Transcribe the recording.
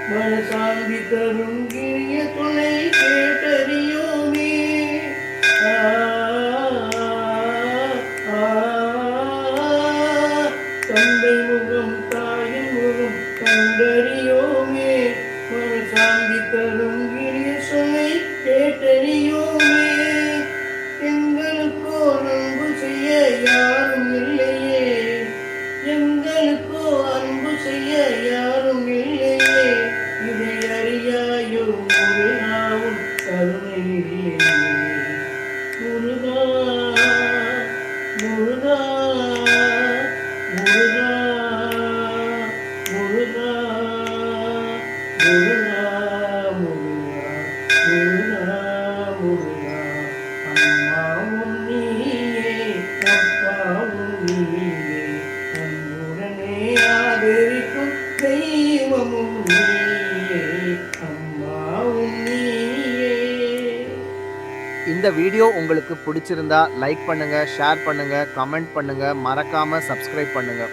மனசாந்தி தரும் கிரிய துணை கேட்டறியோமே. தந்தை முகம் தாயின் முகம் கண்டறியோமே. மனசாந்தி தரும் கிரிய துணை கேட்டறியோமே. எங்களுக்கோ அன்பு செய்ய யாரும் இல்லையே, எங்களுக்கோ அன்பு செய்ய யாரும் இல்லையே. இதை அறியாயோ முருகாவும் கருணை இல்லையே. முருகா முருகா முருகா முருகா முருகா முருகா முருகா. அம்மாவும் நீயே அப்பாவும் நீயே, அன்புடனே ஆதரிக்கும் தெய்வமும் நீயே, அம்மாவும் நீயே. இந்த வீடியோ உங்களுக்கு பிடிச்சிருந்தா லைக் பண்ணுங்க, ஷேர் பண்ணுங்க, கமெண்ட் பண்ணுங்க, மறக்காம சப்ஸ்கிரைப் பண்ணுங்க.